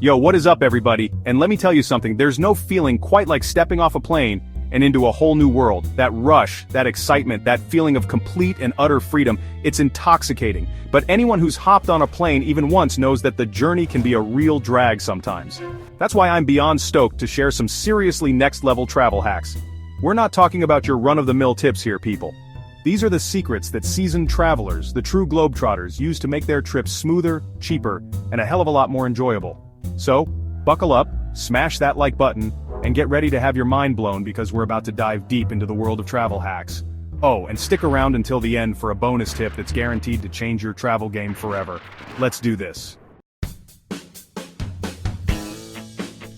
Yo, what is up everybody? And let me tell you something, there's no feeling quite like stepping off a plane and into a whole new world. That rush, that excitement, that feeling of complete and utter freedom, it's intoxicating. But anyone who's hopped on a plane even once knows that the journey can be a real drag sometimes. That's why I'm beyond stoked to share some seriously next-level travel hacks. We're not talking about your run-of-the-mill tips here, people. These are the secrets that seasoned travelers, the true globetrotters, use to make their trips smoother, cheaper, and a hell of a lot more enjoyable. So, buckle up, smash that like button, and get ready to have your mind blown because we're about to dive deep into the world of travel hacks. Oh, and stick around until the end for a bonus tip that's guaranteed to change your travel game forever. Let's do this.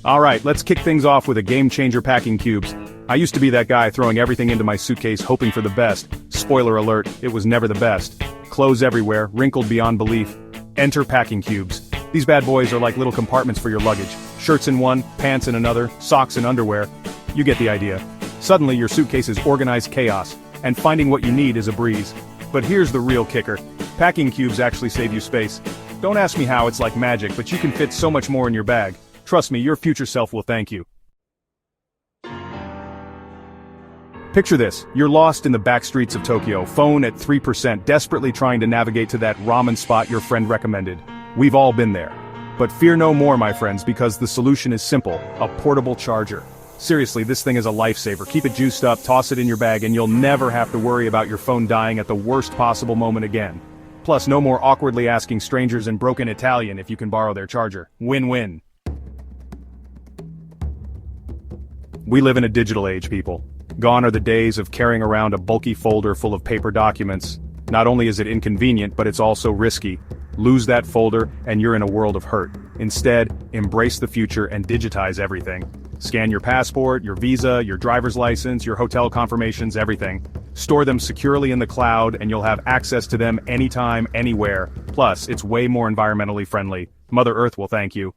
Alright, let's kick things off with a game-changer packing cubes. I used to be that guy throwing everything into my suitcase hoping for the best. Spoiler alert, it was never the best. Clothes everywhere, wrinkled beyond belief. Enter packing cubes. These bad boys are like little compartments for your luggage. Shirts in one, pants in another, socks and underwear. You get the idea. Suddenly your suitcase is organized chaos, and finding what you need is a breeze. But here's the real kicker. Packing cubes actually save you space. Don't ask me how, it's like magic, but you can fit so much more in your bag. Trust me, your future self will thank you. Picture this, you're lost in the back streets of Tokyo, phone at 3%, desperately trying to navigate to that ramen spot your friend recommended. We've all been there. But fear no more, my friends, because the solution is simple, a portable charger. Seriously, this thing is a lifesaver. Keep it juiced up, toss it in your bag, and you'll never have to worry about your phone dying at the worst possible moment again. Plus, no more awkwardly asking strangers in broken Italian if you can borrow their charger. Win-win. We live in a digital age, people. Gone are the days of carrying around a bulky folder full of paper documents. Not only is it inconvenient, but it's also risky. Lose that folder, and you're in a world of hurt. Instead, embrace the future and digitize everything. Scan your passport, your visa, your driver's license, your hotel confirmations, everything. Store them securely in the cloud, and you'll have access to them anytime, anywhere. Plus, it's way more environmentally friendly. Mother Earth will thank you.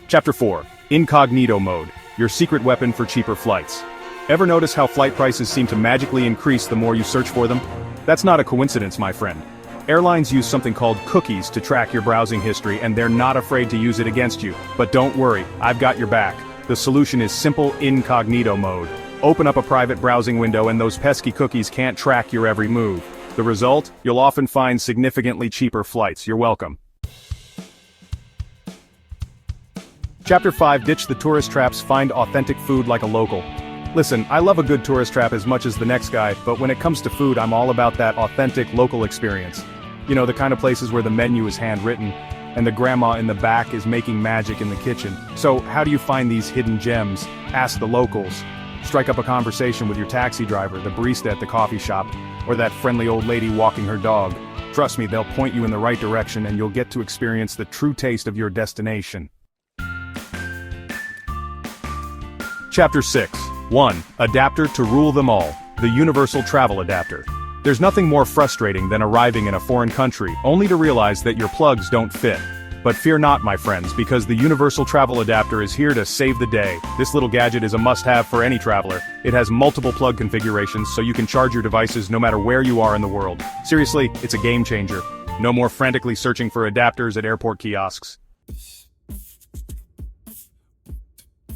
Chapter 4. Incognito mode. Your secret weapon for cheaper flights. Ever notice how flight prices seem to magically increase the more you search for them? That's not a coincidence, my friend. Airlines use something called cookies to track your browsing history, and they're not afraid to use it against you. But don't worry, I've got your back. The solution is simple incognito mode. Open up a private browsing window and those pesky cookies can't track your every move. The result? You'll often find significantly cheaper flights. You're welcome. Chapter 5. Ditch the tourist traps, find authentic food like a local. Listen, I love a good tourist trap as much as the next guy, but when it comes to food, I'm all about that authentic local experience. You know, the kind of places where the menu is handwritten, and the grandma in the back is making magic in the kitchen. So, how do you find these hidden gems? Ask the locals. Strike up a conversation with your taxi driver, the barista at the coffee shop, or that friendly old lady walking her dog. Trust me, they'll point you in the right direction and you'll get to experience the true taste of your destination. Chapter 6. 1. Adapter to rule them all. The universal travel adapter. There's nothing more frustrating than arriving in a foreign country, only to realize that your plugs don't fit. But fear not, my friends, because the universal travel adapter is here to save the day. This little gadget is a must-have for any traveler. It has multiple plug configurations, so you can charge your devices no matter where you are in the world. Seriously, it's a game changer. No more frantically searching for adapters at airport kiosks.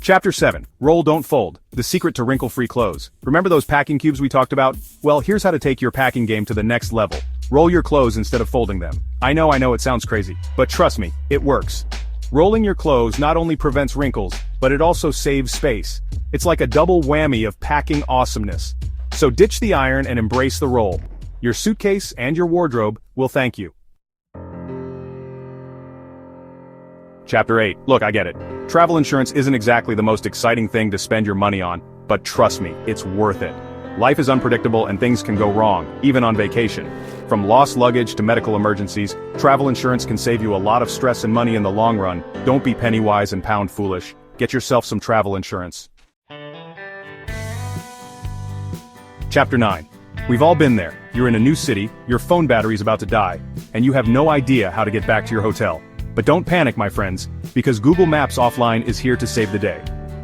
Chapter 7. Roll Don't Fold. The secret to wrinkle-free clothes. Remember those packing cubes we talked about? Well, here's how to take your packing game to the next level. Roll your clothes instead of folding them. I know it sounds crazy, but trust me, it works. Rolling your clothes not only prevents wrinkles, but it also saves space. It's like a double whammy of packing awesomeness. So ditch the iron and embrace the roll. Your suitcase and your wardrobe will thank you. Chapter 8. Look, I get it. Travel insurance isn't exactly the most exciting thing to spend your money on, but trust me, it's worth it. Life is unpredictable and things can go wrong, even on vacation. From lost luggage to medical emergencies, travel insurance can save you a lot of stress and money in the long run. Don't be penny wise and pound foolish. Get yourself some travel insurance. Chapter 9. We've all been there. You're in a new city, your phone battery's about to die, and you have no idea how to get back to your hotel. But don't panic, my friends, because Google Maps Offline is here to save the day.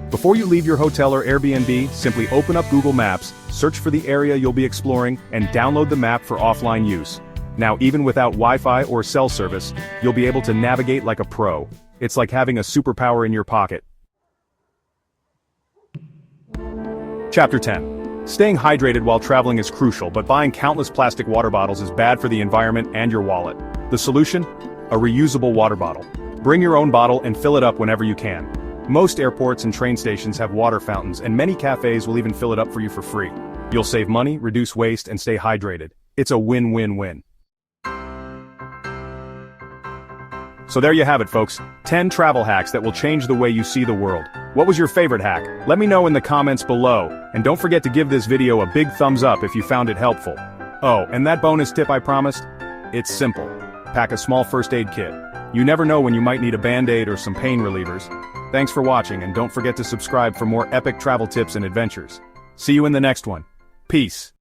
Before you leave your hotel or Airbnb, simply open up Google Maps, search for the area you'll be exploring, and download the map for offline use. Now, even without Wi-Fi or cell service, you'll be able to navigate like a pro. It's like having a superpower in your pocket. Chapter 10. Staying hydrated while traveling is crucial, but buying countless plastic water bottles is bad for the environment and your wallet. The solution? A reusable water bottle. Bring your own bottle and fill it up whenever you can. Most airports and train stations have water fountains, and many cafes will even fill it up for you for free. You'll save money, reduce waste, and stay hydrated. It's a win-win-win. So there you have it, folks. 10 travel hacks that will change the way you see the world. What was your favorite hack? Let me know in the comments below, and don't forget to give this video a big thumbs up if you found it helpful. Oh, and that bonus tip I promised? It's simple. Pack a small first aid kit. You never know when you might need a band-aid or some pain relievers. Thanks for watching, and don't forget to subscribe for more epic travel tips and adventures. See you in the next one. Peace.